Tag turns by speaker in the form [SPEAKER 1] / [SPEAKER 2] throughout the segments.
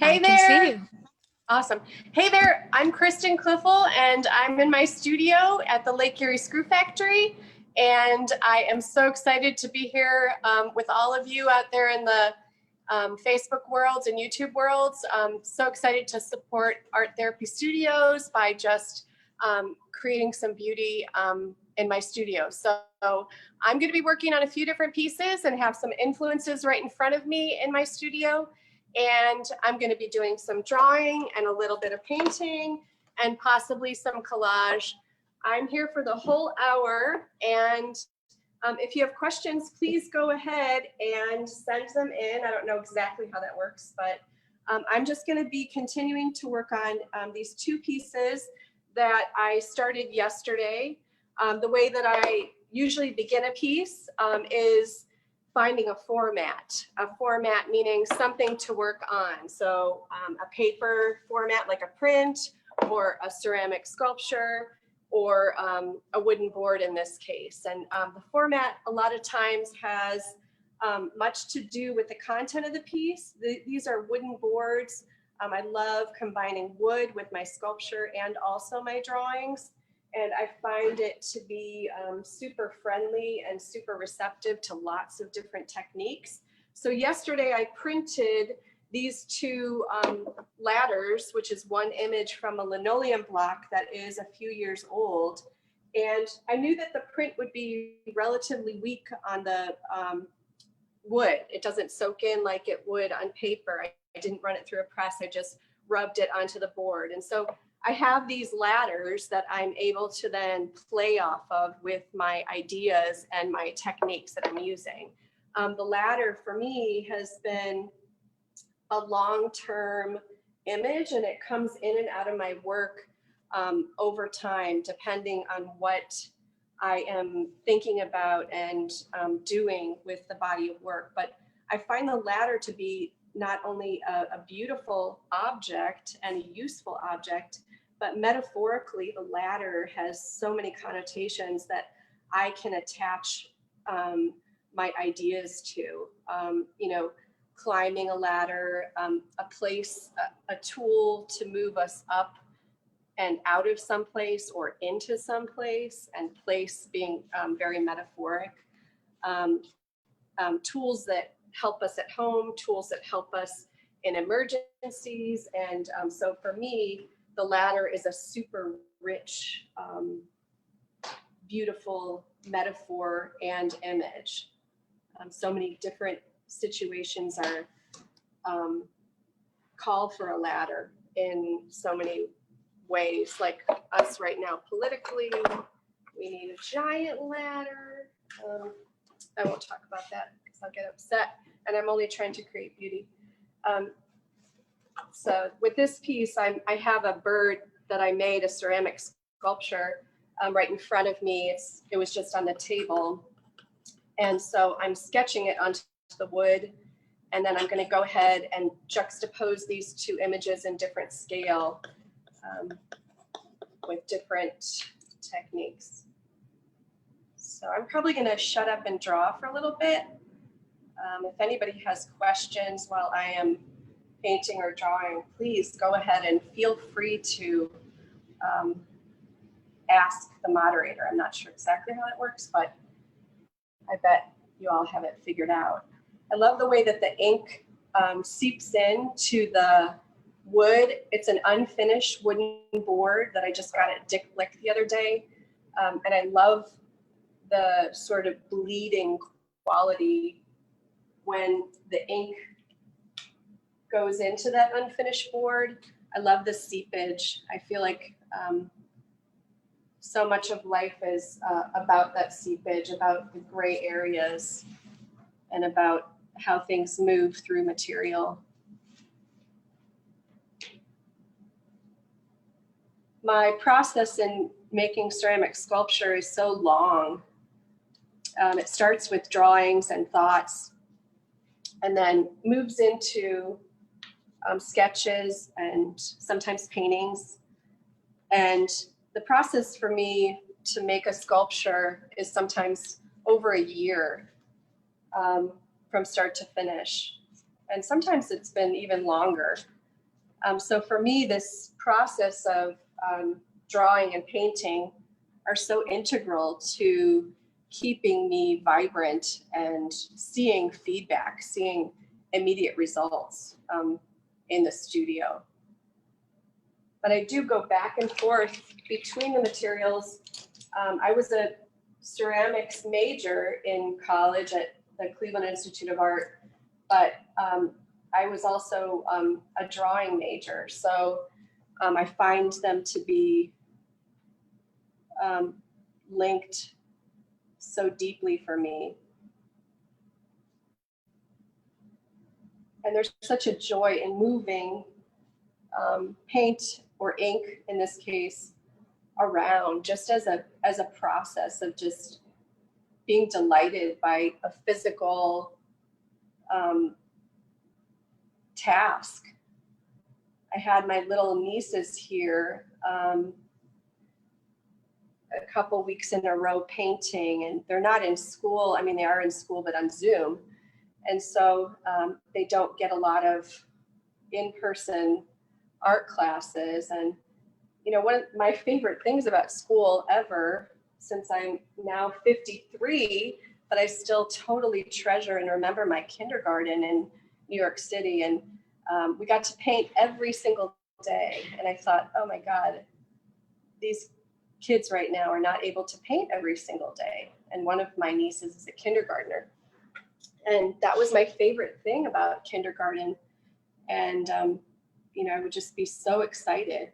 [SPEAKER 1] Hey
[SPEAKER 2] I can see
[SPEAKER 1] there.
[SPEAKER 2] you.
[SPEAKER 1] Awesome. Hey there, I'm Kristen Cliffel and I'm in my studio at the Lake Erie Screw Factory. And I am so excited to be here with all of you out there in the Facebook worlds and YouTube worlds. So excited to support Art Therapy Studios by just creating some beauty in my studio. So I'm going to be working on a few different pieces and have some influences right in front of me in my studio. And I'm going to be doing some drawing and a little bit of painting and possibly some collage. I'm here for the whole hour, and if you have questions, please go ahead and send them in. I don't know exactly how that works, but I'm just going to be continuing to work on these two pieces that I started yesterday. The way that I usually begin a piece is finding a format meaning something to work on. So a paper format like a print or a ceramic sculpture or a wooden board in this case. And the format a lot of times has much to do with the content of the piece. These are wooden boards. I love combining wood with my sculpture and also my drawings. And I find it to be super friendly and super receptive to lots of different techniques. So yesterday I printed these two ladders, which is one image from a linoleum block that is a few years old. And I knew that the print would be relatively weak on the wood. It doesn't soak in like it would on paper. I didn't run it through a press. I just rubbed it onto the board. And so I have these ladders that I'm able to then play off of with my ideas and my techniques that I'm using. The ladder for me has been a long-term image, and it comes in and out of my work over time, depending on what I am thinking about and doing with the body of work. But I find the ladder to be not only a beautiful object and a useful object, but metaphorically, the ladder has so many connotations that I can attach my ideas to. Climbing a ladder, a place, a tool to move us up and out of some place or into some place, and place being very metaphoric. Tools that help us at home, tools that help us in emergencies. And so for me, the ladder is a super rich, beautiful metaphor and image. So many different situations are call for a ladder in so many ways, like us right now politically. We need a giant ladder. I won't talk about that because I'll get upset, and I'm only trying to create beauty. So with this piece, I have a bird that I made, a ceramic sculpture, right in front of me. It was just on the table. And so I'm sketching it onto the wood, and then I'm going to go ahead and juxtapose these two images in different scale with different techniques. So I'm probably going to shut up and draw for a little bit. If anybody has questions while I am painting or drawing, please go ahead and feel free to ask the moderator. I'm not sure exactly how it works, but I bet you all have it figured out. I love the way that the ink seeps in to the wood. It's an unfinished wooden board that I just got at Dick Blick the other day. And I love the sort of bleeding quality when the ink goes into that unfinished board. I love the seepage. I feel like so much of life is about that seepage, about the gray areas, and about how things move through material. My process in making ceramic sculpture is so long. It starts with drawings and thoughts, and then moves into sketches and sometimes paintings. And the process for me to make a sculpture is sometimes over a year from start to finish. And sometimes it's been even longer. So for me, this process of drawing and painting are so integral to keeping me vibrant and seeing feedback, seeing immediate results in the studio. But I do go back and forth between the materials. I was a ceramics major in college at the Cleveland Institute of Art, but I was also a drawing major. So I find them to be linked so deeply for me. And there's such a joy in moving paint or ink in this case around, just as a process of just being delighted by a physical task. I had my little nieces here a couple weeks in a row painting, and they're not in school. I mean, they are in school, but on Zoom. And so they don't get a lot of in-person art classes. And, you know, one of my favorite things about school ever, since I'm now 53, but I still totally treasure and remember my kindergarten in New York City. And we got to paint every single day. And I thought, oh my God, these kids right now are not able to paint every single day. And one of my nieces is a kindergartner. And that was my favorite thing about kindergarten. And, you know, I would just be so excited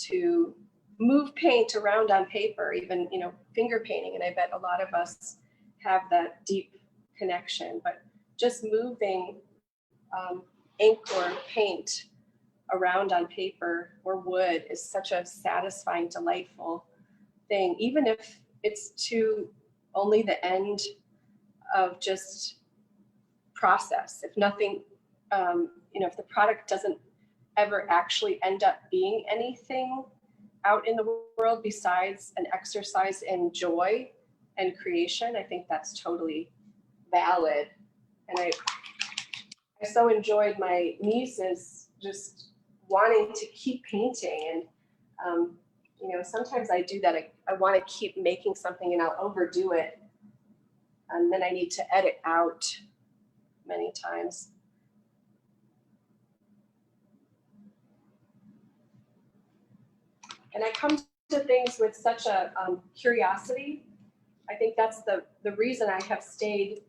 [SPEAKER 1] to move paint around on paper, even, you know, finger painting. And I bet a lot of us have that deep connection, but just moving ink or paint around on paper or wood is such a satisfying, delightful thing, even if it's to only the end of just process. If nothing, you know, if the product doesn't ever actually end up being anything out in the world besides an exercise in joy and creation, I think that's totally valid. And I so enjoyed my nieces just wanting to keep painting. And, you know, sometimes I do that. I want to keep making something and I'll overdo it. And then I need to edit out many times. And I come to things with such a curiosity. I think that's the reason I have stayed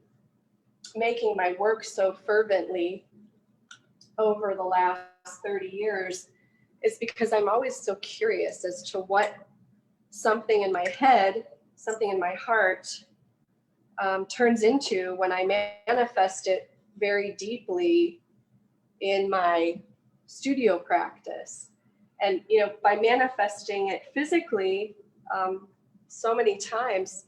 [SPEAKER 1] making my work so fervently over the last 30 years is because I'm always so curious as to what something in my head, something in my heart turns into when I manifest it very deeply in my studio practice. And, you know, by manifesting it physically, so many times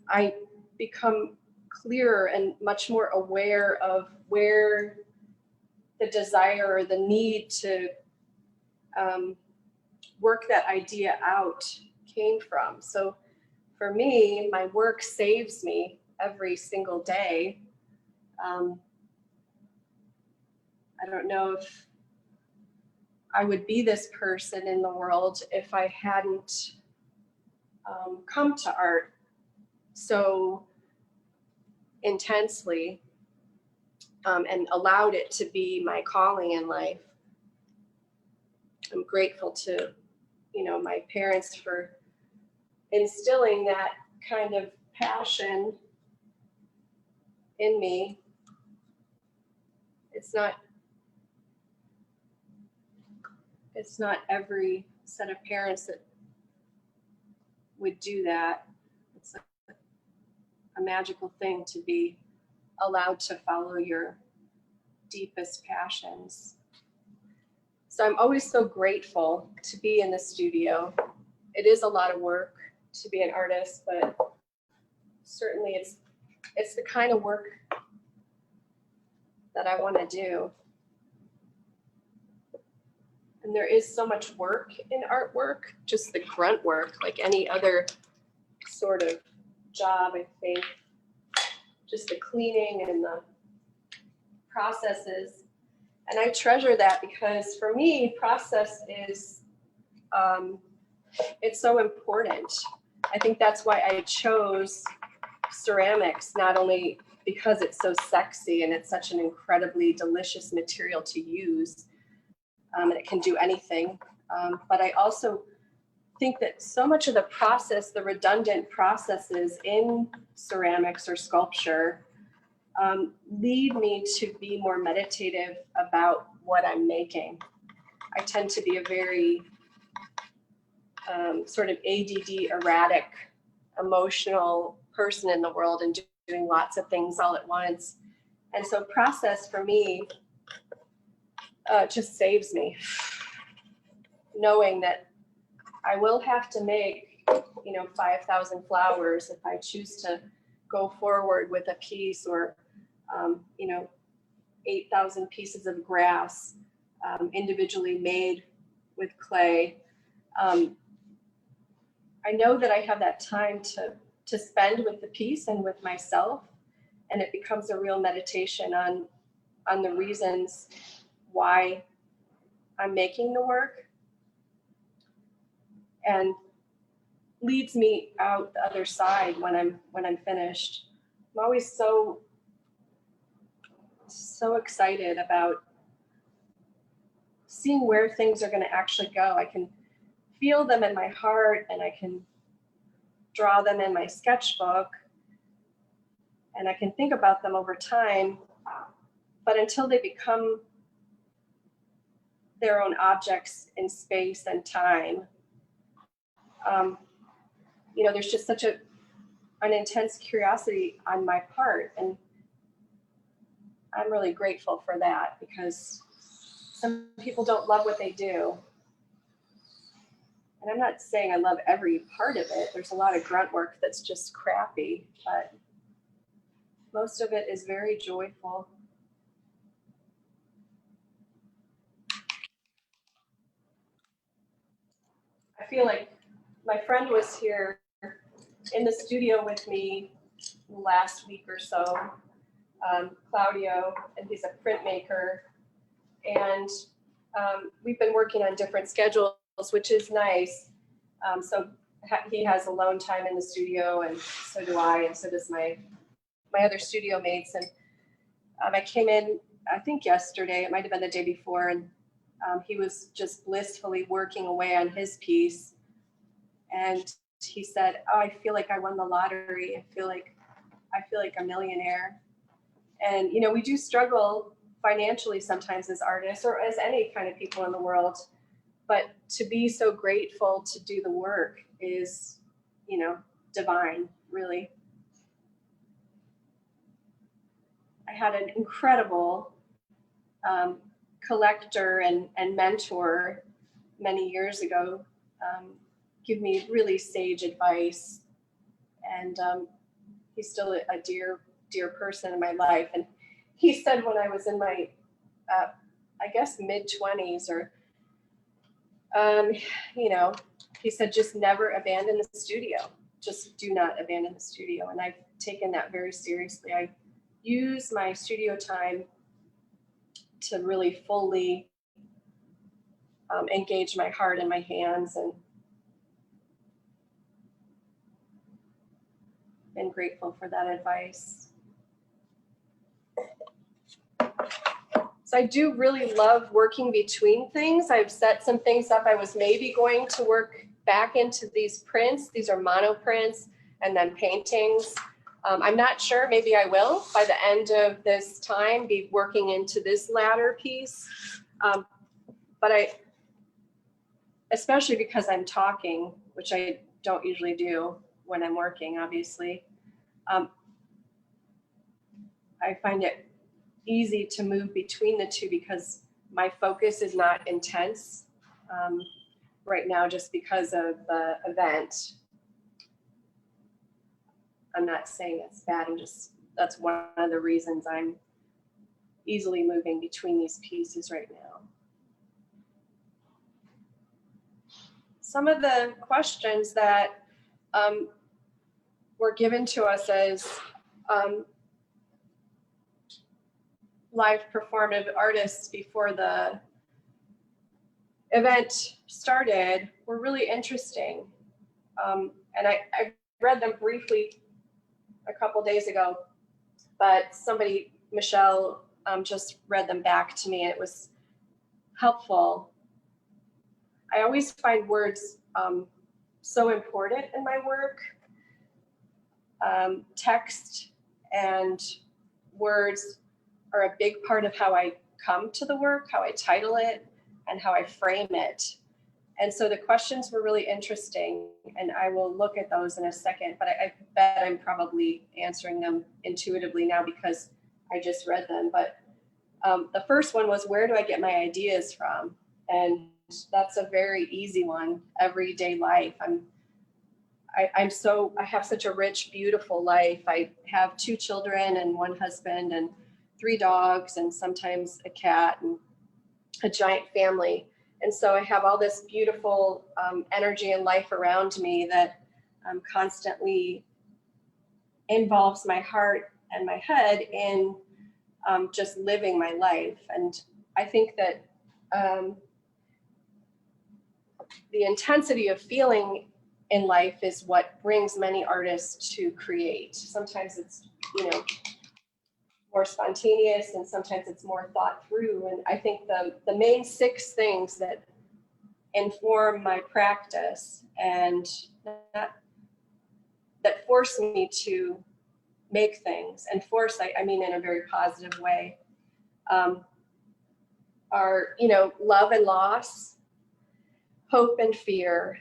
[SPEAKER 1] I become clearer and much more aware of where the desire or the need to work that idea out came from. So for me, my work saves me every single day. I don't know if I would be this person in the world if I hadn't come to art so intensely and allowed it to be my calling in life. I'm grateful to, you know, my parents for instilling that kind of passion in me. It's not every set of parents that would do that. It's a magical thing to be allowed to follow your deepest passions. So I'm always so grateful to be in the studio. It is a lot of work to be an artist, but certainly it's the kind of work that I want to do. And there is so much work in artwork, just the grunt work, like any other sort of job, I think. Just the cleaning and the processes. And I treasure that because for me, process is, it's so important. I think that's why I chose ceramics, not only because it's so sexy and it's such an incredibly delicious material to use, and it can do anything. But I also think that so much of the process, the redundant processes in ceramics or sculpture, lead me to be more meditative about what I'm making. I tend to be a very sort of ADD, erratic, emotional person in the world and doing lots of things all at once. And so process for me just saves me. Knowing that I will have to make, 5,000 flowers if I choose to go forward with a piece, or 8,000 pieces of grass individually made with clay. I know that I have that time to spend with the piece and with myself, and it becomes a real meditation on the reasons why I'm making the work, and leads me out the other side when I'm finished. I'm always so excited about seeing where things are going to actually go. I can feel them in my heart, and I can draw them in my sketchbook, and I can think about them over time. But until they become their own objects in space and time, there's just such an intense curiosity on my part, and I'm really grateful for that, because some people don't love what they do. And I'm not saying I love every part of it. There's a lot of grunt work that's just crappy, but most of it is very joyful. I feel like my friend was here in the studio with me last week or so, Claudio, and he's a printmaker. And we've been working on different schedules, which is nice. So he has alone time in the studio, and so do I, and so does my other studio mates. And I came in, I think yesterday, it might have been the day before, and he was just blissfully working away on his piece. And he said, "Oh, I feel like I won the lottery. I feel like a millionaire." And we do struggle financially sometimes as artists, or as any kind of people in the world, but to be so grateful to do the work is, divine, really. I had an incredible collector and mentor many years ago give me really sage advice, and he's still a dear person in my life. And he said, when I was in my I guess mid-20s, or he said, just never abandon the studio. Just do not abandon the studio. And I've taken that very seriously. I use my studio time to really fully engage my heart and my hands, and been grateful for that advice. So I do really love working between things. I've set some things up. I was maybe going to work back into these prints. These are mono prints, and then paintings. I'm not sure, maybe I will, by the end of this time, be working into this latter piece. But especially because I'm talking, which I don't usually do when I'm working, obviously, I find it easy to move between the two because my focus is not intense right now, just because of the event. I'm not saying it's bad. That's one of the reasons I'm easily moving between these pieces right now. Some of the questions that were given to us as live performative artists before the event started were really interesting. And I read them briefly a couple days ago, but somebody, Michelle, just read them back to me, and it was helpful. I always find words so important in my work. Text and words are a big part of how I come to the work, how I title it, and how I frame it. And so the questions were really interesting, and I will look at those in a second, but I bet I'm probably answering them intuitively now because I just read them. But the first one was, where do I get my ideas from? And that's a very easy one, everyday life. I have such a rich, beautiful life. I have 2 children and 1 husband and 3 dogs and sometimes a cat and a giant family. And so I have all this beautiful energy and life around me that constantly involves my heart and my head in just living my life. And I think that the intensity of feeling in life is what brings many artists to create. Sometimes it's, more spontaneous, and sometimes it's more thought through. And I think the main 6 things that inform my practice and that force me to make things, and force, I mean in a very positive way, are, love and loss, hope and fear,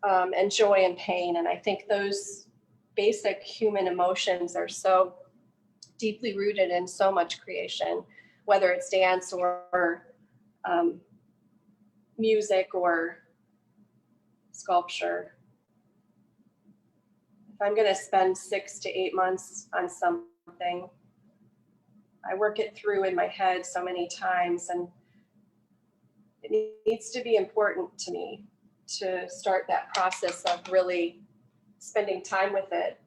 [SPEAKER 1] and joy and pain. And I think those basic human emotions are so deeply rooted in so much creation, whether it's dance or music or sculpture. If I'm going to spend 6 to 8 months on something, I work it through in my head so many times, and it needs to be important to me to start that process of really spending time with it.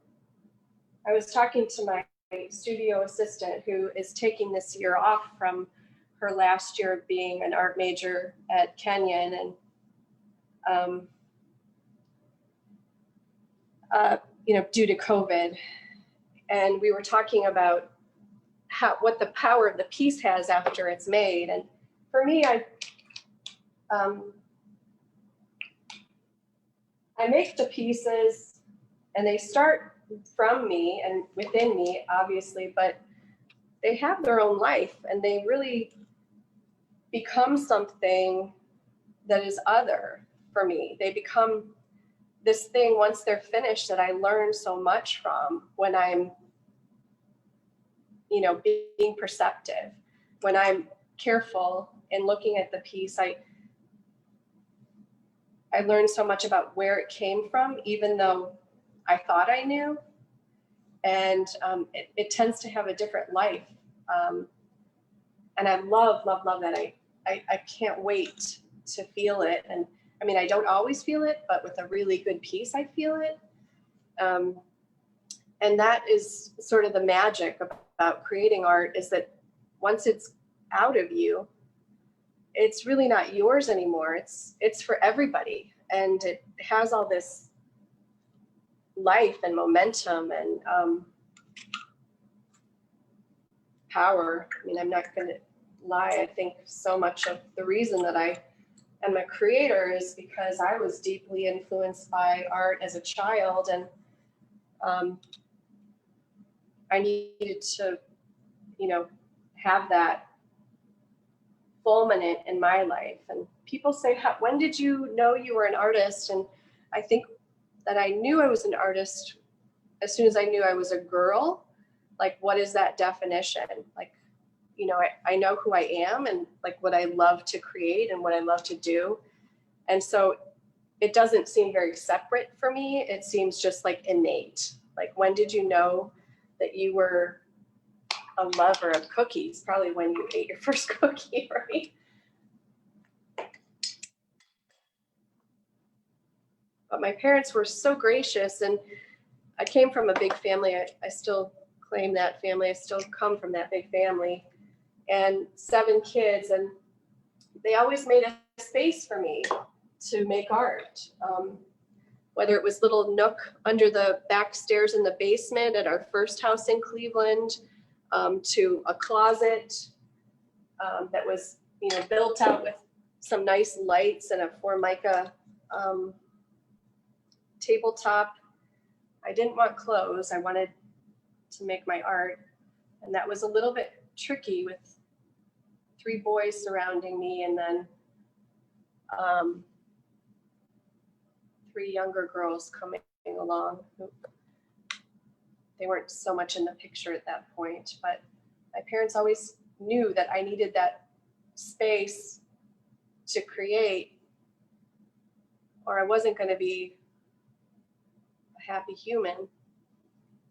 [SPEAKER 1] I was talking to my studio assistant who is taking this year off from her last year of being an art major at Kenyon, and due to COVID. And we were talking about what the power of the piece has after it's made. And for me, I make the pieces, and they start from me and within me, obviously, but they have their own life, and they really become something that is other for me. They become this thing once they're finished that I learn so much from when I'm, being perceptive. When I'm careful in looking at the piece, I learned so much about where it came from, even though I thought I knew. And it tends to have a different life. And I love that. I can't wait to feel it. And I mean, I don't always feel it, but with a really good piece, I feel it. And that is sort of the magic about creating art, is that once it's out of you, it's really not yours anymore. It's for everybody. And it has all this life and momentum and power. I mean, I'm not going to lie. I think so much of the reason that I am a creator is because I was deeply influenced by art as a child, and I needed to, have that fulminant in my life. And people say, when did you know you were an artist? And I think that I knew I was an artist as soon as I knew I was a girl. Like, what is that definition? Like, I know who I am and like what I love to create and what I love to do. And so it doesn't seem very separate for me. It seems just like innate. Like, when did you know that you were a lover of cookies? Probably when you ate your first cookie, right? But my parents were so gracious, and I came from a big family. I still claim that family. I still come from that big family. and 7 kids, and they always made a space for me to make art. Whether it was little nook under the back stairs in the basement at our first house in Cleveland, to a closet that was, built out with some nice lights and a Formica tabletop. I didn't want clothes. I wanted to make my art, and that was a little bit tricky with 3 boys surrounding me, and then 3 younger girls coming along. They weren't so much in the picture at that point, but my parents always knew that I needed that space to create, or I wasn't going to be a happy human,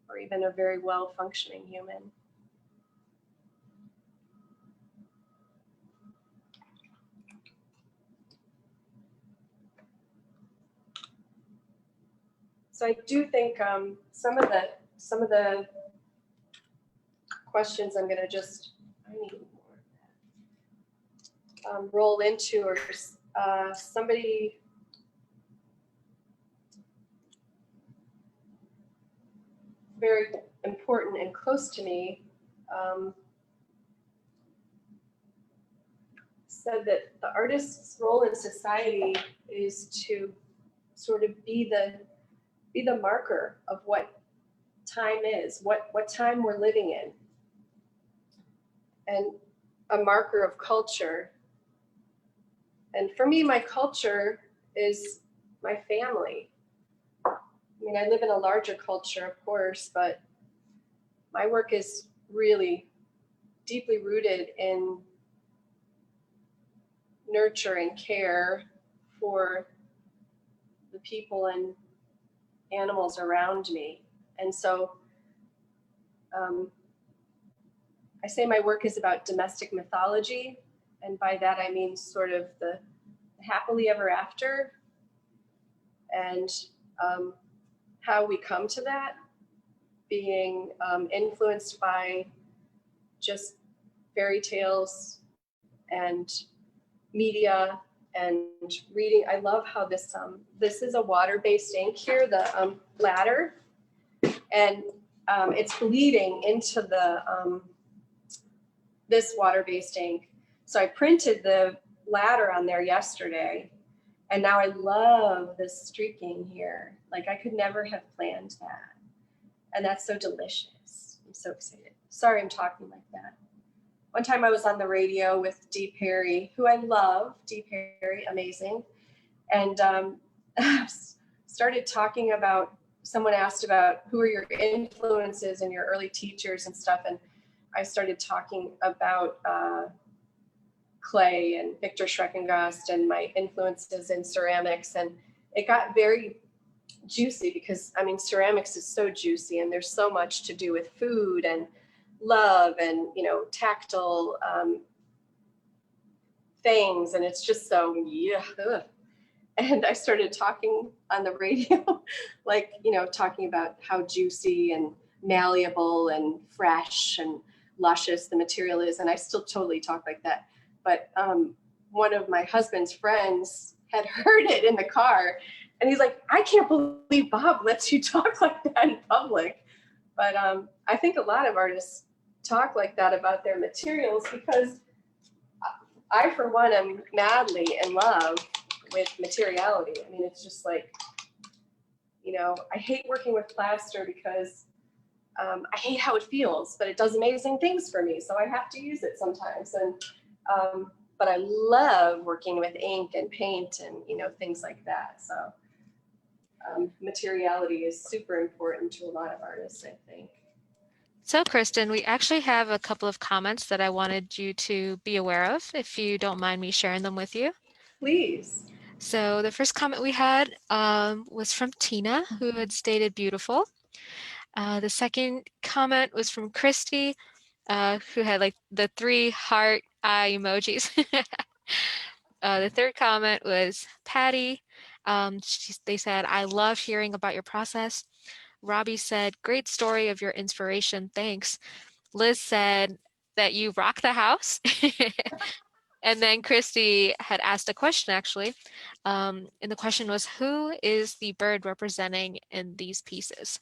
[SPEAKER 1] or even a very well-functioning human. So I do think some of the questions I'm going to just roll into, or somebody very important and close to me said that the artist's role in society is to sort of be the marker of what time is, what time we're living in, and a marker of culture. And for me, my culture is my family. I mean, I live in a larger culture, of course, but my work is really deeply rooted in nurture and care for the people and animals around me. And so I say my work is about domestic mythology, and by that I mean sort of the happily ever after, and how we come to that, being influenced by just fairy tales and media and reading. I love how this is a water-based ink here, the bladder, and it's bleeding into the this water-based ink. So I printed the ladder on there yesterday, and now I love this streaking here. Like, I could never have planned that, and that's so delicious. I'm so excited. Sorry I'm talking like that. One time I was on the radio with Dee Perry, who I love. Dee Perry, amazing. And started talking about, someone asked about who are your influences and your early teachers and stuff. And I started talking about clay and Victor Schreckengast and my influences in ceramics. And it got very juicy because, I mean, ceramics is so juicy, and there's so much to do with food and love and, tactile things, and it's just so, yeah. Ugh. And I started talking on the radio, like, talking about how juicy and malleable and fresh and luscious the material is, and I still totally talk like that. But one of my husband's friends had heard it in the car, and he's like, I can't believe Bob lets you talk like that in public. But I think a lot of artists talk like that about their materials, because I, for one, am madly in love with materiality. I mean, it's just like, I hate working with plaster because I hate how it feels, but it does amazing things for me, so I have to use it sometimes. And but I love working with ink and paint and things like that. So materiality is super important to a lot of artists, I think.
[SPEAKER 2] So Kristen, we actually have a couple of comments that I wanted you to be aware of, if you don't mind me sharing them with you.
[SPEAKER 1] Please.
[SPEAKER 2] So the first comment we had was from Tina, who had stated beautiful. The second comment was from Christy, who had like the 3 heart eye emojis. The third comment was Patty. They said, I love hearing about your process. Robbie said, great story of your inspiration. Thanks. Liz said, that you rock the house. And then Christy had asked a question actually. And the question was, who is the bird representing in these pieces?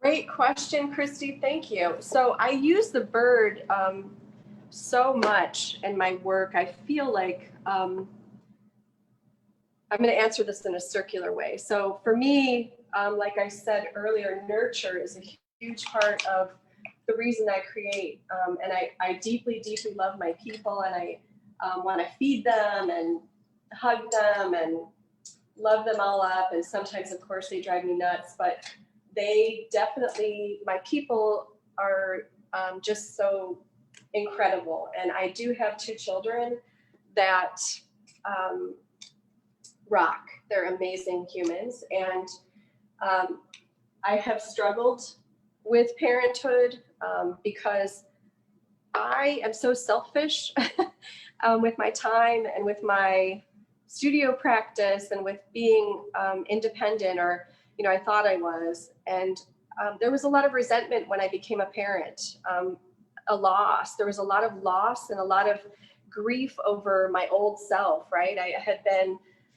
[SPEAKER 1] Great question, Christy. Thank you. So I use the bird so much in my work. I feel like I'm going to answer this in a circular way. So for me, like I said earlier, nurture is a huge part of the reason I create. And I deeply, deeply love my people, and I want to feed them and hug them and love them all up. And sometimes, of course, they drive me nuts, but they definitely, my people are just so incredible. And I do have two children that rock. They're amazing humans. And I have struggled with parenthood because I am so selfish with my time and with my studio practice and with being independent, or, you know, I thought I was. And there was a lot of resentment when I became a parent, a loss. There was a lot of loss and a lot of grief over my old self, right?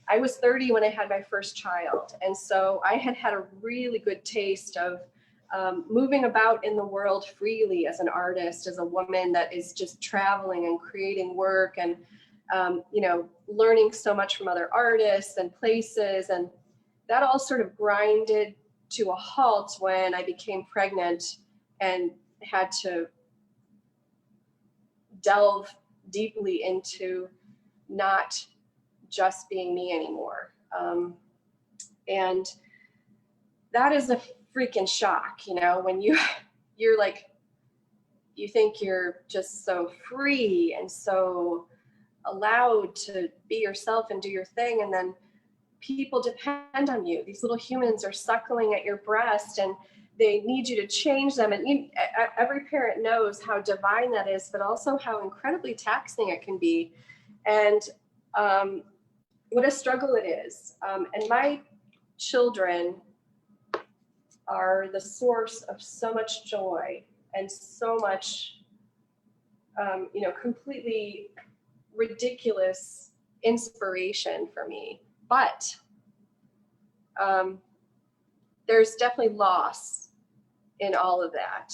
[SPEAKER 1] I was 30 when I had my first child. And so I had had a really good taste of moving about in the world freely as an artist, as a woman that is just traveling and creating work and, you know, learning so much from other artists and places. And that all sort of grinded to a halt when I became pregnant and had to delve deeply into not just being me anymore. And that is a freaking shock, you know, when you're like, you think you're just so free and so allowed to be yourself and do your thing, and then people depend on you. These little humans are suckling at your breast and they need you to change them. And every parent knows how divine that is, but also how incredibly taxing it can be. And what a struggle it is. And my children are the source of so much joy and so much, you know, completely ridiculous inspiration for me. But there's definitely loss in all of that.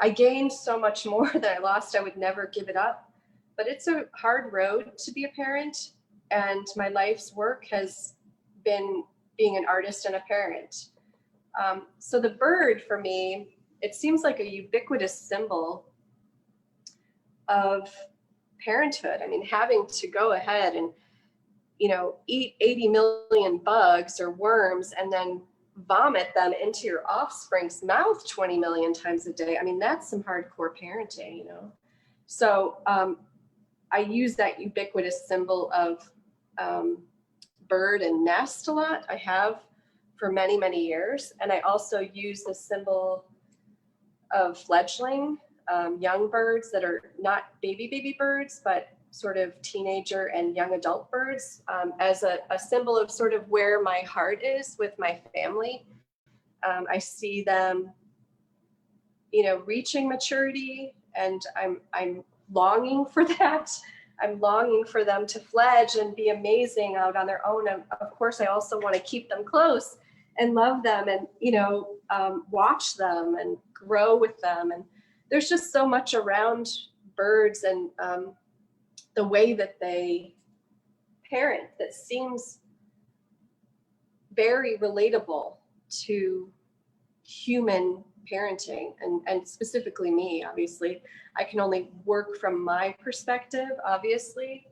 [SPEAKER 1] I gained so much more than I lost. I would never give it up, but it's a hard road to be a parent. And my life's work has been being an artist and a parent. So the bird for me, it seems like a ubiquitous symbol of parenthood. I mean, having to go ahead and, you know, eat 80 million bugs or worms and then vomit them into your offspring's mouth 20 million times a day. I mean, that's some hardcore parenting, you know? So I use that ubiquitous symbol of bird and nest a lot. I have for many, many years. And I also use the symbol of fledgling, young birds that are not baby birds, but sort of teenager and young adult birds, as a symbol of sort of where my heart is with my family. I see them, you know, reaching maturity, and I'm longing for that. I'm longing for them to fledge and be amazing out on their own. And of course, I also want to keep them close and love them and, you know, watch them and grow with them. And there's just so much around birds and the way that they parent that seems very relatable to human parenting, and specifically me. Obviously I can only work from my perspective, obviously.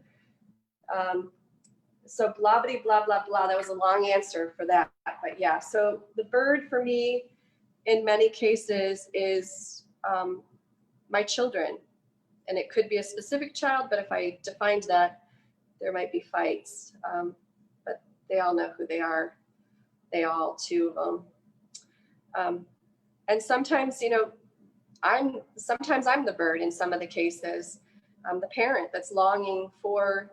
[SPEAKER 1] So blah blah blah blah blah, that was a long answer for that, but yeah. So the bird for me in many cases is my children, and it could be a specific child, but if I defined that, there might be fights, but they all know who they are, they all, two of them. And sometimes, you know, sometimes I'm the bird in some of the cases. I'm the parent that's longing for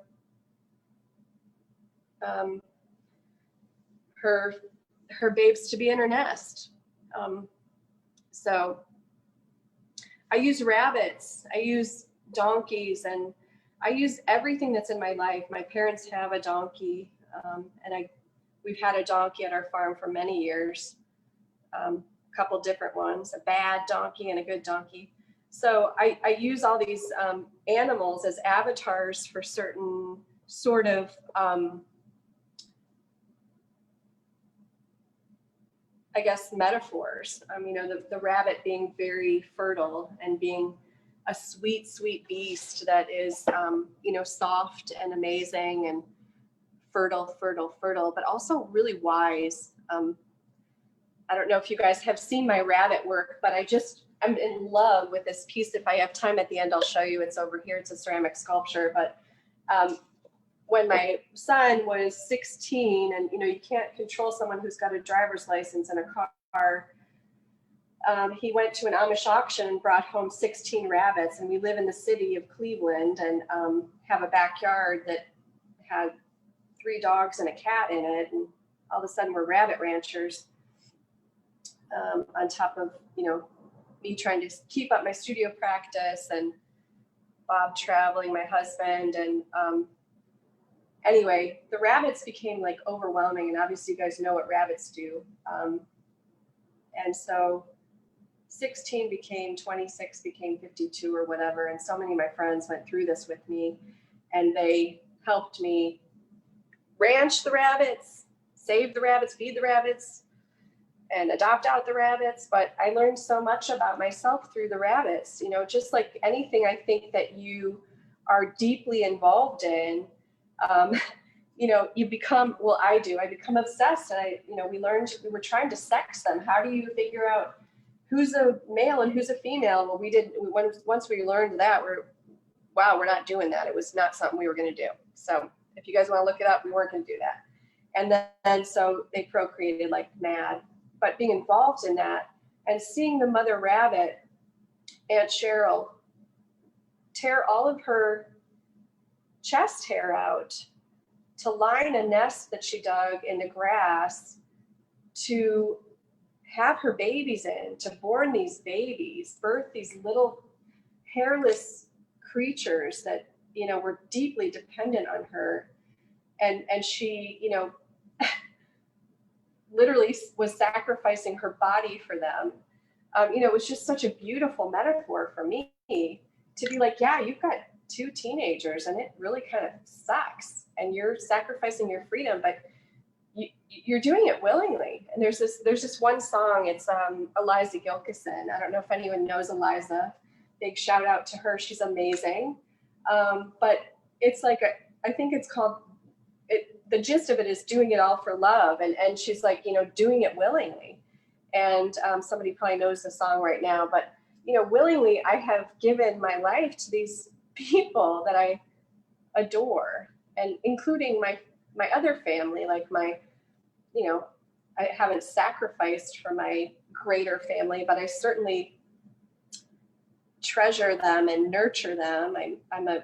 [SPEAKER 1] her babes to be in her nest. So I use rabbits, I use donkeys, and I use everything that's in my life. My parents have a donkey, and we've had a donkey at our farm for many years, a couple different ones, a bad donkey and a good donkey. So I use all these animals as avatars for certain sort of I guess metaphors. The rabbit being very fertile and being a sweet, sweet beast that is, soft and amazing and fertile, fertile, fertile, but also really wise. I don't know if you guys have seen my rabbit work, but I'm in love with this piece. If I have time at the end, I'll show you. It's over here. It's a ceramic sculpture. But when my son was 16, and you can't control someone who's got a driver's license and a car, he went to an Amish auction and brought home 16 rabbits. And we live in the city of Cleveland and have a backyard that had 3 dogs and a cat in it. And all of a sudden we're rabbit ranchers, on top of, me trying to keep up my studio practice and Bob traveling, my husband. And anyway, the rabbits became like overwhelming. And obviously you guys know what rabbits do. And so 16 became 26, became 52 or whatever. And so many of my friends went through this with me, and they helped me ranch the rabbits, save the rabbits, feed the rabbits, and adopt out the rabbits. But I learned so much about myself through the rabbits. Just like anything I think that you are deeply involved in, you become, well, I become obsessed. And we were trying to sex them. How do you figure out who's a male and who's a female? Well, once we learned that, we're not doing that. It was not something we were going to do. So if you guys want to look it up, we weren't going to do that. And then so they procreated like mad. But being involved in that and seeing the mother rabbit, Aunt Cheryl, tear all of her chest hair out to line a nest that she dug in the grass to have her babies in, to born these babies, birth these little hairless creatures that, were deeply dependent on her. And she, literally was sacrificing her body for them. It was just such a beautiful metaphor for me to be like, yeah, you've got 2 teenagers and it really kind of sucks. And you're sacrificing your freedom, but you're doing it willingly. And there's this one song, it's Eliza Gilkison. I don't know if anyone knows Eliza. Big shout out to her. She's amazing. But it's like, I think it's called, the gist of it is doing it all for love. And she's like, doing it willingly. And somebody probably knows the song right now, but, willingly, I have given my life to these people that I adore, and including my other family, like I haven't sacrificed for my greater family, but I certainly treasure them and nurture them. I'm a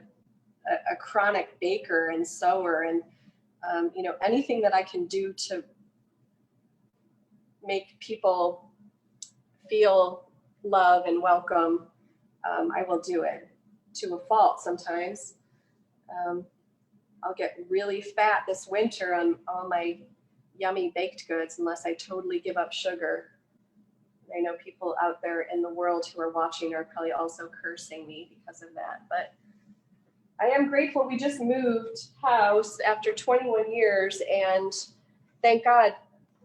[SPEAKER 1] chronic baker and sewer, and anything that I can do to make people feel love and welcome, I will do it, to a fault sometimes. I'll get really fat this winter on all my yummy baked goods unless I totally give up sugar. I know people out there in the world who are watching are probably also cursing me because of that, but I am grateful. We just moved house after 21 years, and thank God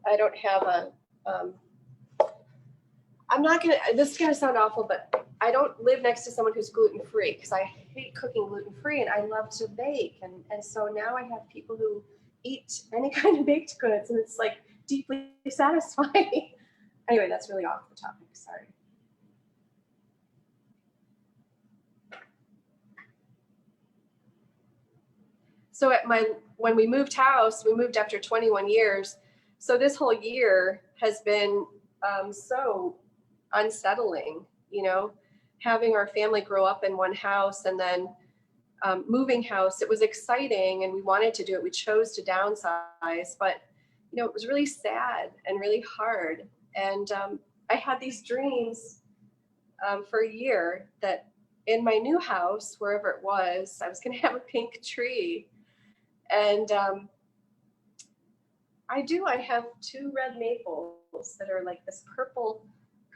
[SPEAKER 1] I don't have this is gonna sound awful, but I don't live next to someone who's gluten-free, because I hate cooking gluten-free and I love to bake. And so now I have people who eat any kind of baked goods, and it's like deeply satisfying. Anyway, that's really off the topic, sorry. So when we moved house, we moved after 21 years. So this whole year has been so unsettling, having our family grow up in one house and then moving house. It was exciting and we wanted to do it. We chose to downsize, but it was really sad and really hard. And I had these dreams for a year that in my new house, wherever it was, I was going to have a pink tree. And I have 2 red maples that are like this purple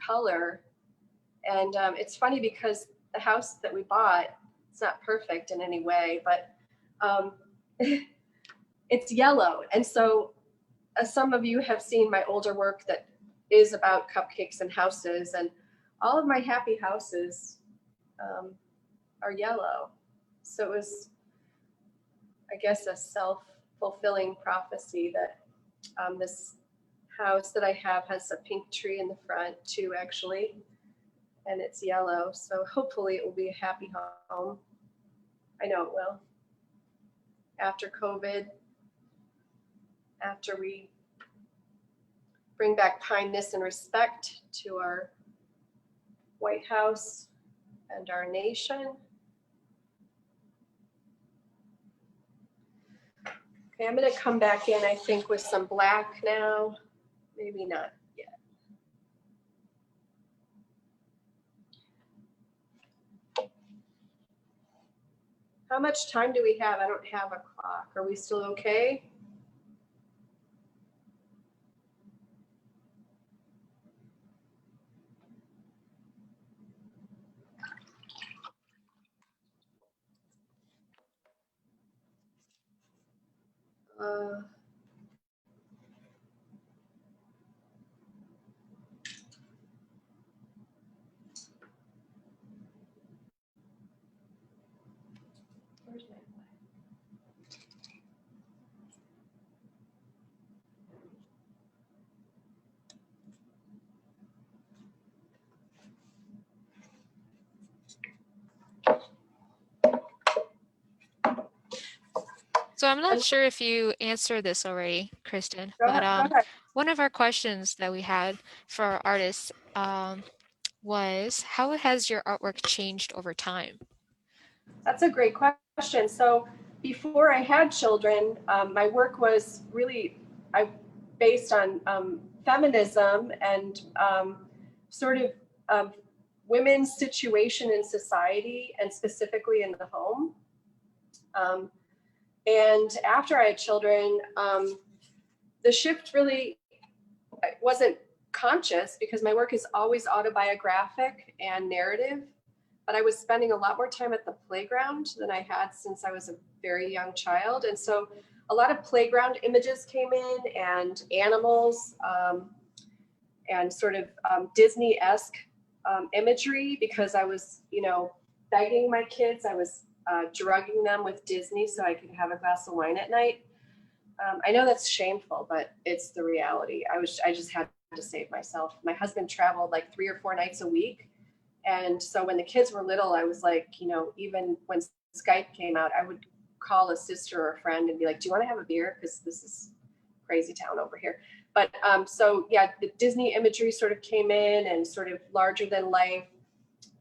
[SPEAKER 1] color. And it's funny because the house that we bought, it's not perfect in any way, but um, it's yellow. And so some of you have seen my older work that is about cupcakes and houses, and all of my happy houses are yellow. So it was, I guess, a self-fulfilling prophecy that this house that I have has a pink tree in the front too, actually, and it's yellow. So hopefully it will be a happy home. I know it will. After COVID, after we bring back kindness and respect to our White House and our nation. Okay, I'm going to come back in, I think, with some black now. Maybe not yet. How much time do we have? I don't have a clock. Are we still okay? Where's my black?
[SPEAKER 2] So I'm not sure if you answered this already, Kristen,
[SPEAKER 1] Go
[SPEAKER 2] but
[SPEAKER 1] ahead, go ahead.
[SPEAKER 2] one of our questions that we had for our artists was, how has your artwork changed over time?
[SPEAKER 1] That's a great question. So before I had children, my work was really based on feminism and sort of women's situation in society and specifically in the home. And after I had children, the shift really wasn't conscious because my work is always autobiographic and narrative, but I was spending a lot more time at the playground than I had since I was a very young child. And so a lot of playground images came in and animals and sort of Disney-esque imagery because I was, begging my kids. I was drugging them with Disney so I could have a glass of wine at night. I know that's shameful, but it's the reality. I just had to save myself. My husband traveled like 3 or 4 nights a week. And so when the kids were little, I was like, even when Skype came out, I would call a sister or a friend and be like, do you want to have a beer? Because this is crazy town over here. But so yeah, the Disney imagery sort of came in and sort of larger than life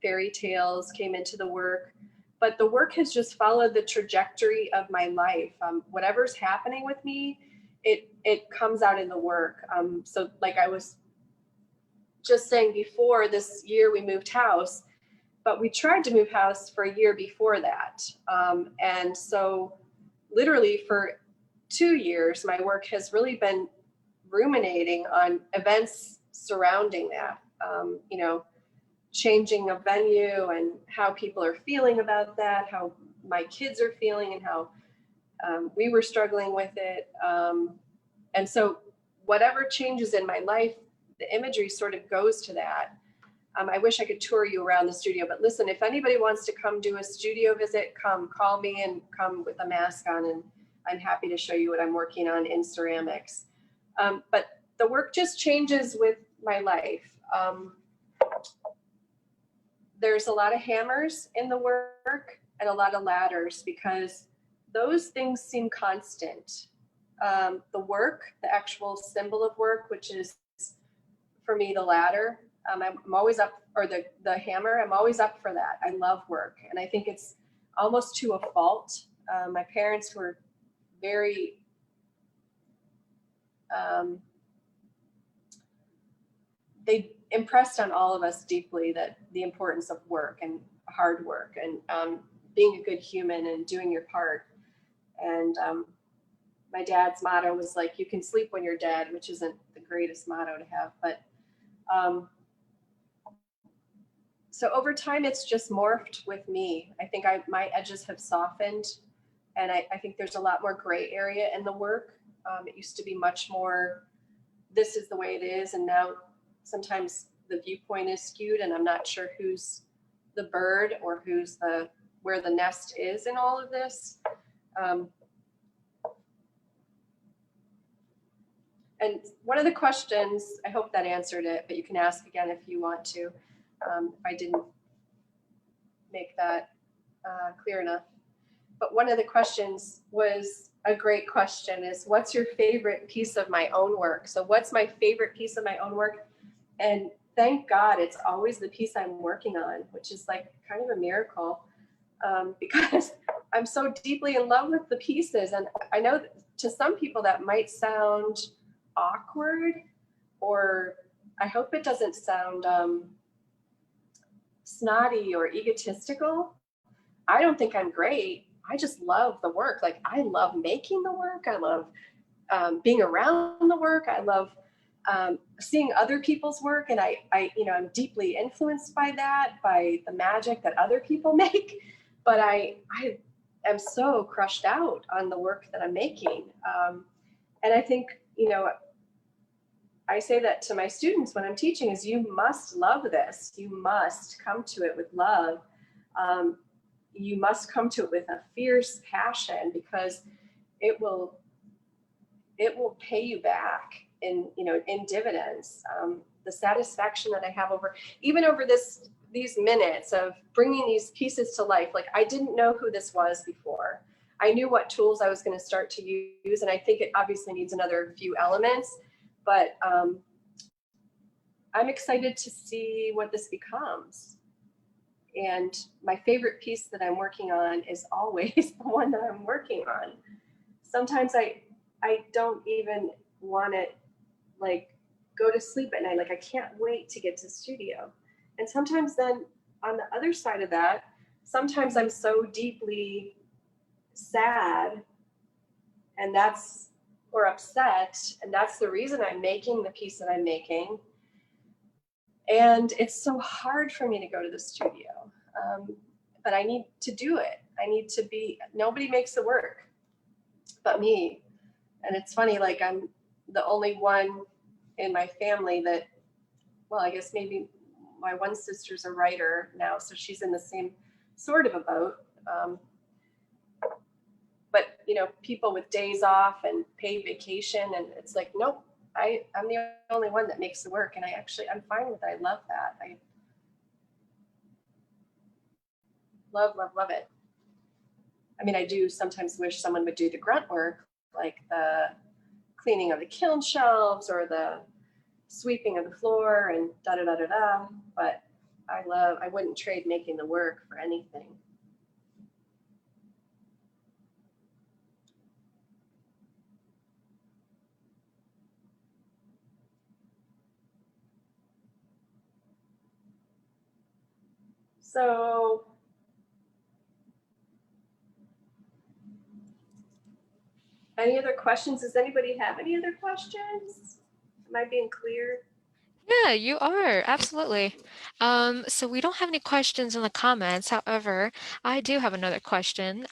[SPEAKER 1] fairy tales came into the work. But the work has just followed the trajectory of my life. Whatever's happening with me, it comes out in the work. So like I was just saying before, this year we moved house, but we tried to move house for a year before that. And so literally for 2 years, my work has really been ruminating on events surrounding that, changing a venue and how people are feeling about that, how my kids are feeling and how we were struggling with it. And so whatever changes in my life, the imagery sort of goes to that. I wish I could tour you around the studio, but listen, if anybody wants to come do a studio visit, call me and come with a mask on, and I'm happy to show you what I'm working on in ceramics. But the work just changes with my life. There's a lot of hammers in the work and a lot of ladders because those things seem constant. The work, the actual symbol of work, which is for me the ladder, I'm always up, or the hammer, I'm always up for that. I love work, and I think it's almost to a fault. My parents were very impressed on all of us deeply that the importance of work and hard work and being a good human and doing your part. And my dad's motto was like, you can sleep when you're dead, which isn't the greatest motto to have, but so over time, it's just morphed with me. I think my edges have softened, and I think there's a lot more gray area in the work. It used to be much more, this is the way it is, and now sometimes the viewpoint is skewed, and I'm not sure who's the bird or who's where the nest is in all of this. And one of the questions, I hope that answered it, but you can ask again if you want to, if I didn't make that clear enough. But one of the questions was a great question, is what's your favorite piece of my own work? So what's my favorite piece of my own work? And thank God it's always the piece I'm working on, which is like kind of a miracle, because I'm so deeply in love with the pieces. And I know that to some people that might sound awkward, or I hope it doesn't sound snotty or egotistical. I don't think I'm great. I just love the work. Like, I love making the work. I love being around the work. I love seeing other people's work. And I'm deeply influenced by that, by the magic that other people make. But I am so crushed out on the work that I'm making. And I think, I say that to my students when I'm teaching, is you must love this. You must come to it with love. You must come to it with a fierce passion, because it will pay you back in dividends. The satisfaction that I have over these minutes of bringing these pieces to life. Like, I didn't know who this was before. I knew what tools I was going to start to use, and I think it obviously needs another few elements. But I'm excited to see what this becomes. And my favorite piece that I'm working on is always the one that I'm working on. Sometimes I don't even want to go to sleep at night. Like, I can't wait to get to the studio. And sometimes then on the other side of that, sometimes I'm so deeply sad or upset, and that's the reason I'm making the piece that I'm making. And it's so hard for me to go to the studio, but I need to do it. Nobody makes the work but me. And it's funny, like, I'm the only one in my family that, well, I guess maybe my one sister's a writer now, so she's in the same sort of a boat. But people with days off and paid vacation, and it's like, nope, I'm the only one that makes the work, and I'm fine with it. I love that. I love, love, love it. I mean, I do sometimes wish someone would do the grunt work, like the cleaning of the kiln shelves or the sweeping of the floor and da da da da da. But I wouldn't trade making the work for anything. So any other questions? Does anybody have any other questions? Am I being clear?
[SPEAKER 2] Yeah, you are. Absolutely. So we don't have any questions in the comments. However, I do have another question.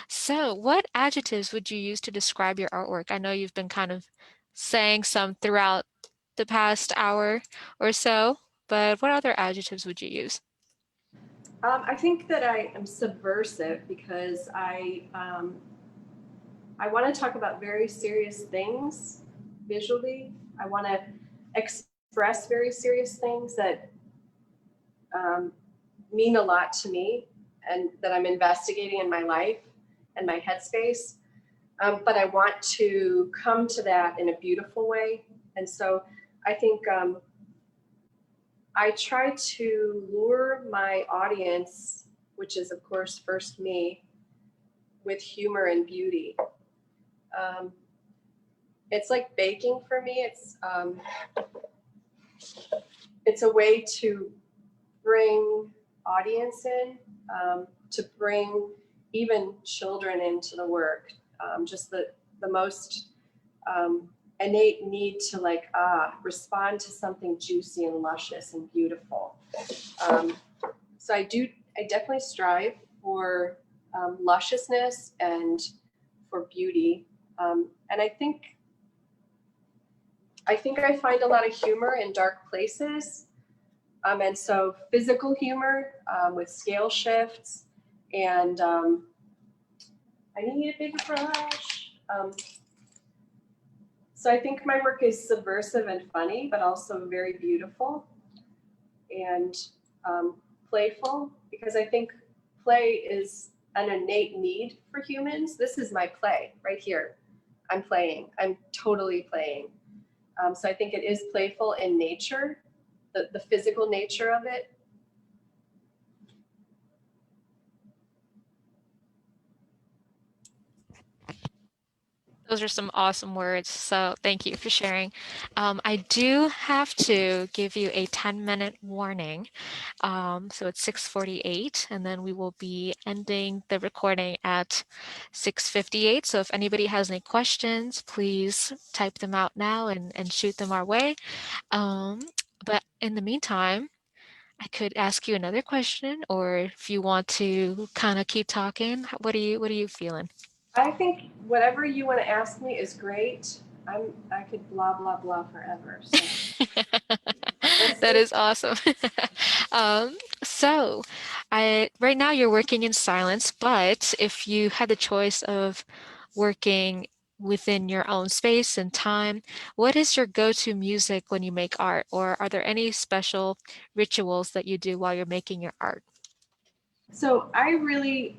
[SPEAKER 2] So what adjectives would you use to describe your artwork? I know you've been kind of saying some throughout the past hour or so, but what other adjectives would you use?
[SPEAKER 1] I think that I am subversive because I want to talk about very serious things visually. I want to express very serious things that mean a lot to me and that I'm investigating in my life and my headspace. But I want to come to that in a beautiful way. And so I think I try to lure my audience, which is of course first me, with humor and beauty. It's like baking for me. it's a way to bring audience in, to bring even children into the work. Just the most innate need to like respond to something juicy and luscious and beautiful. So I definitely strive for lusciousness and for beauty. And I think I find a lot of humor in dark places. And so physical humor with scale shifts, and I need a big brush. So I think my work is subversive and funny, but also very beautiful and playful, because I think play is an innate need for humans. This is my play right here. I'm playing. I'm totally playing. So I think it is playful in nature, the physical nature of it.
[SPEAKER 2] Those are some awesome words. So thank you for sharing. I do have to give you a 10-minute warning. So it's 6:48, and then we will be ending the recording at 6:58. So if anybody has any questions, please type them out now and shoot them our way. But in the meantime, I could ask you another question, or if you want to kind of keep talking, what are you feeling?
[SPEAKER 1] I think whatever you want to ask me is great. I could blah blah blah forever. So
[SPEAKER 2] That is awesome. Um, so right now you're working in silence, but if you had the choice of working within your own space and time, what is your go-to music when you make art? Or are there any special rituals that you do while you're making your art?
[SPEAKER 1] So I really,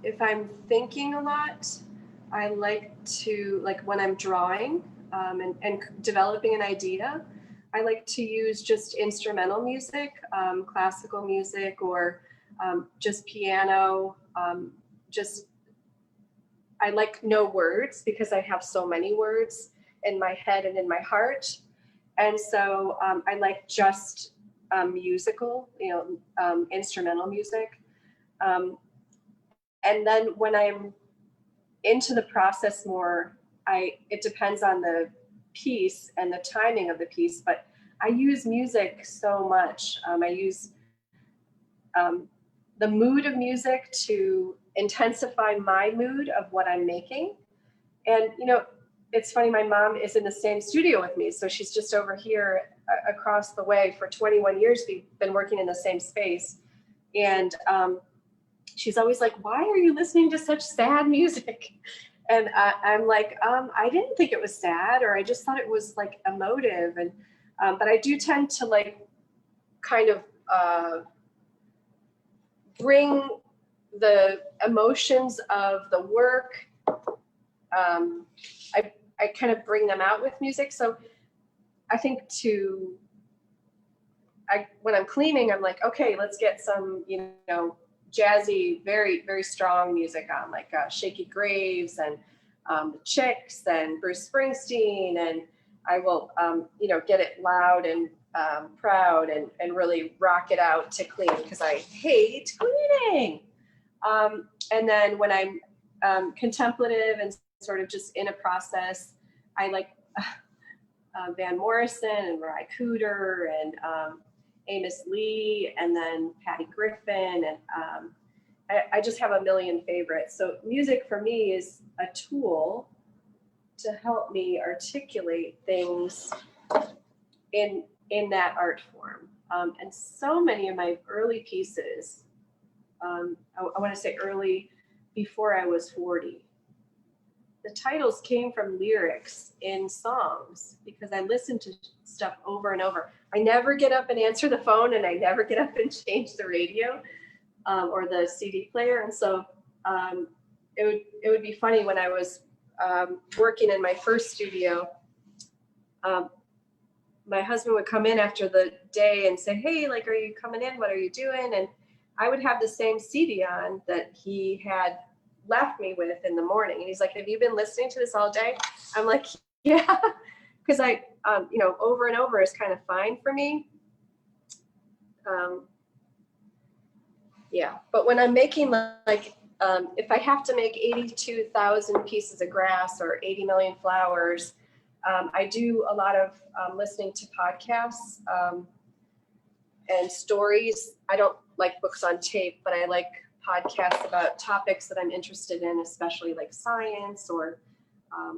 [SPEAKER 1] if I'm thinking a lot, I like to, like when I'm drawing and developing an idea, I like to use just instrumental music, classical music, or just piano. Just I like no words because I have so many words in my head and in my heart, and so I like just musical, instrumental music. Um, and then when I'm into the process more, it depends on the piece and the timing of the piece, but I use music so much. I use um, the mood of music to intensify my mood of what I'm making. And, it's funny, my mom is in the same studio with me. So she's just over here across the way. For 21 years, we've been working in the same space. And she's always like, why are you listening to such sad music? And I'm like, I didn't think it was sad, or I just thought it was like emotive. And but I do tend to like kind of bring the emotions of the work. I kind of bring them out with music. So I think when I'm cleaning, I'm like, okay, let's get some, jazzy, very, very strong music on, like Shaky Graves and the Chicks and Bruce Springsteen. And I will, get it loud and proud and really rock it out to clean, because I hate cleaning. And then when I'm contemplative and sort of just in a process, I like Van Morrison and Mariah Cooter and Amos Lee, and then Patty Griffin, and I just have a million favorites. So music for me is a tool to help me articulate things in that art form. And so many of my early pieces, I want to say early, before I was 40, the titles came from lyrics in songs, because I listened to stuff over and over. I never get up and answer the phone, and I never get up and change the radio or the CD player. And so it would be funny when I was working in my first studio. My husband would come in after the day and say, hey, like, are you coming in? What are you doing? And I would have the same CD on that he had left me with in the morning. And he's like, have you been listening to this all day? I'm like, yeah, because you know, over and over is kind of fine for me. Yeah, but when I'm making like, if I have to make 82,000 pieces of grass or 80 million flowers, I do a lot of listening to podcasts and stories. I don't like books on tape, but I like podcasts about topics that I'm interested in, especially like science, or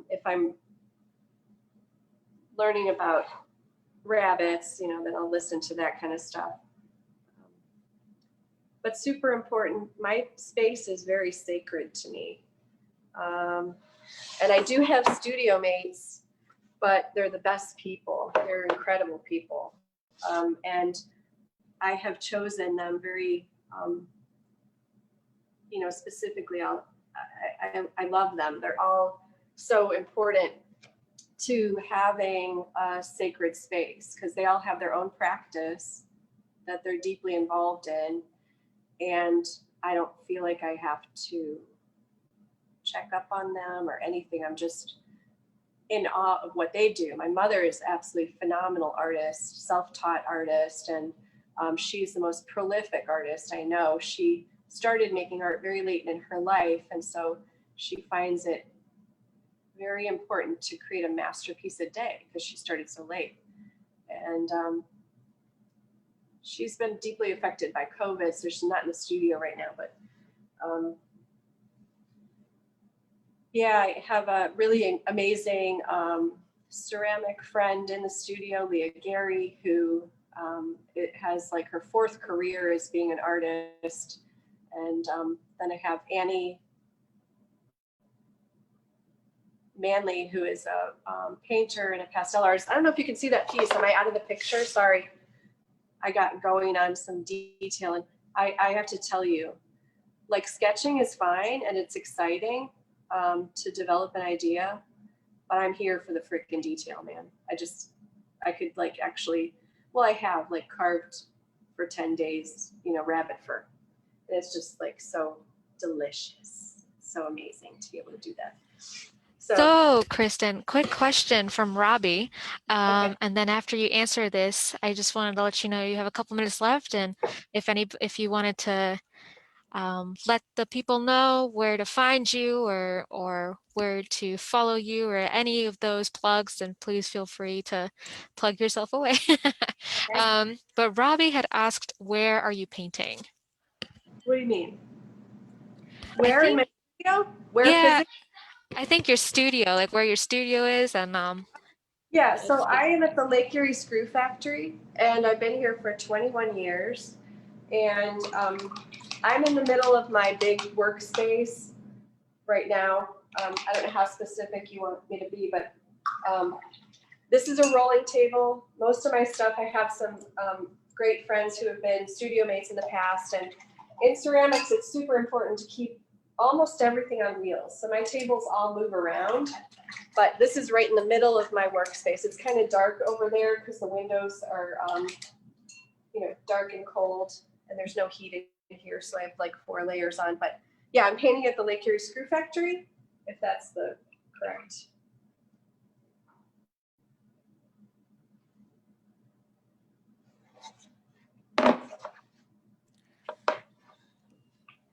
[SPEAKER 1] if I'm learning about rabbits, you know, then I'll listen to that kind of stuff. But super important, my space is very sacred to me. And I do have studio mates, but they're the best people. They're incredible people. And I have chosen them very, you know, specifically. I love them. They're all so important to having a sacred space because they all have their own practice that they're deeply involved in. And I don't feel like I have to check up on them or anything. I'm just in awe of what they do. My mother is absolutely phenomenal artist, self-taught artist, and she's the most prolific artist I know. She started making art very late in her life, and so she finds it very important to create a masterpiece a day because she started so late. And she's been deeply affected by COVID, so she's not in the studio right now, but yeah, I have a really amazing ceramic friend in the studio, Leah Gary, who it has like her 4th career as being an artist. And then I have Annie Manley, who is a painter and a pastel artist. I don't know if you can see that piece. Am I out of the picture? Sorry. I got going on some detail, and I have to tell you, like, sketching is fine and it's exciting to develop an idea, but I'm here for the freaking detail, man. I could like actually, well, I have like carved for 10 days, you know, rabbit fur. And it's just like so delicious, so amazing to be able to do that.
[SPEAKER 2] So, Kristen, quick question from Robbie.
[SPEAKER 1] Okay.
[SPEAKER 2] And then after you answer this, I just wanted to let you know you have a couple minutes left, and if you wanted to let the people know where to find you or where to follow you or any of those plugs, then please feel free to plug yourself away. But Robbie had asked, where are you painting?
[SPEAKER 1] What do you mean?
[SPEAKER 2] I
[SPEAKER 1] Where in
[SPEAKER 2] think,
[SPEAKER 1] my studio? Where
[SPEAKER 2] yeah,
[SPEAKER 1] physically?
[SPEAKER 2] I think your studio, like where your studio is, and
[SPEAKER 1] Yeah, so I am at the Lake Erie Screw Factory, and I've been here for 21 years. And I'm in the middle of my big workspace right now. I don't know how specific you want me to be, but this is a rolling table. Most of my stuff, I have some great friends who have been studio mates in the past. And in ceramics, it's super important to keep almost everything on wheels. So my tables all move around, but this is right in the middle of my workspace. It's kind of dark over there because the windows are, you know, dark and cold, and there's no heat in here. So I have like 4 layers on, but yeah, I'm painting at the Lake Erie Screw Factory, if that's the correct.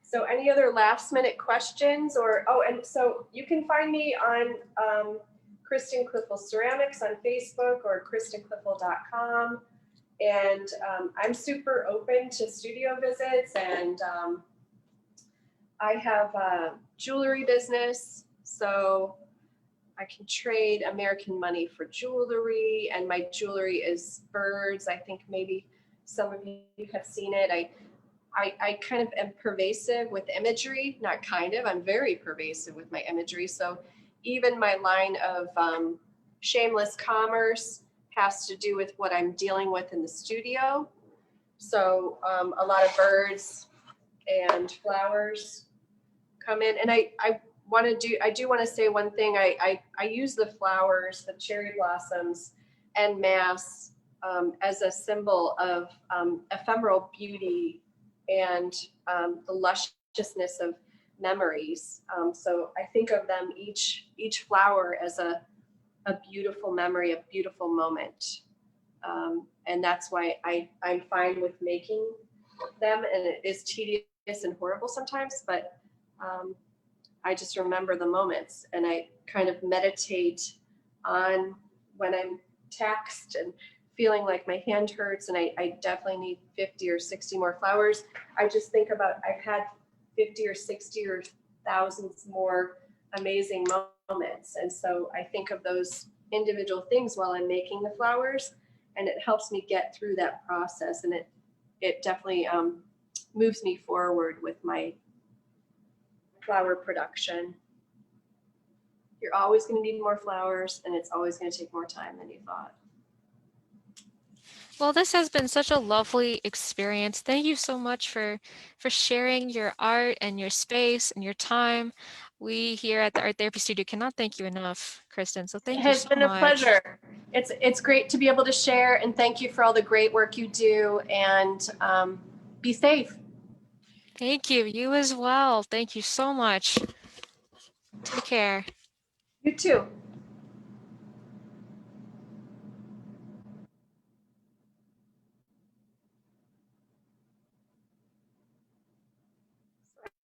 [SPEAKER 1] So any other last minute questions or, oh, and so you can find me on Kristen Cliffel Ceramics on Facebook or kristencliffel.com. And I'm super open to studio visits, and I have a jewelry business, so I can trade American money for jewelry, and my jewelry is birds. I think maybe some of you have seen it. I kind of am pervasive with imagery, not kind of, I'm very pervasive with my imagery. So even my line of shameless commerce has to do with what I'm dealing with in the studio. So a lot of birds and flowers come in. And I do want to say one thing. I use the flowers, the cherry blossoms en masse as a symbol of ephemeral beauty and the lusciousness of memories. So I think of them each flower as a a beautiful memory, a beautiful moment. And that's why I'm fine with making them, and it is tedious and horrible sometimes, but I just remember the moments, and I kind of meditate on when I'm taxed and feeling like my hand hurts and I definitely need 50 or 60 more flowers. I just think about I've had 50 or 60 or thousands more amazing moments. And so I think of those individual things while I'm making the flowers, and it helps me get through that process. And it definitely moves me forward with my flower production. You're always going to need more flowers, and it's always going to take more time than you thought.
[SPEAKER 2] Well, this has been such a lovely experience. Thank you so much for sharing your art and your space and your time. We here at the Art Therapy Studio cannot thank you enough, Kristen. So
[SPEAKER 1] It
[SPEAKER 2] thank you
[SPEAKER 1] has
[SPEAKER 2] so
[SPEAKER 1] been a
[SPEAKER 2] much.
[SPEAKER 1] pleasure. It's great to be able to share, and thank you for all the great work you do, and be safe.
[SPEAKER 2] Thank you. You as well. Thank you so much. Take care.
[SPEAKER 1] You too.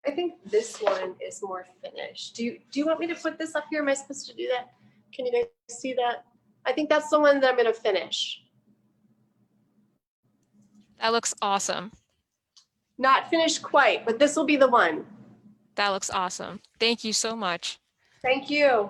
[SPEAKER 1] I think this one is more finished. Do you want me to put this up here? Am I supposed to do that? Can you guys see that? I think that's the one that I'm going to finish.
[SPEAKER 2] That looks awesome.
[SPEAKER 1] Not finished quite, but this will be the one.
[SPEAKER 2] That looks awesome. Thank you so much.
[SPEAKER 1] Thank you.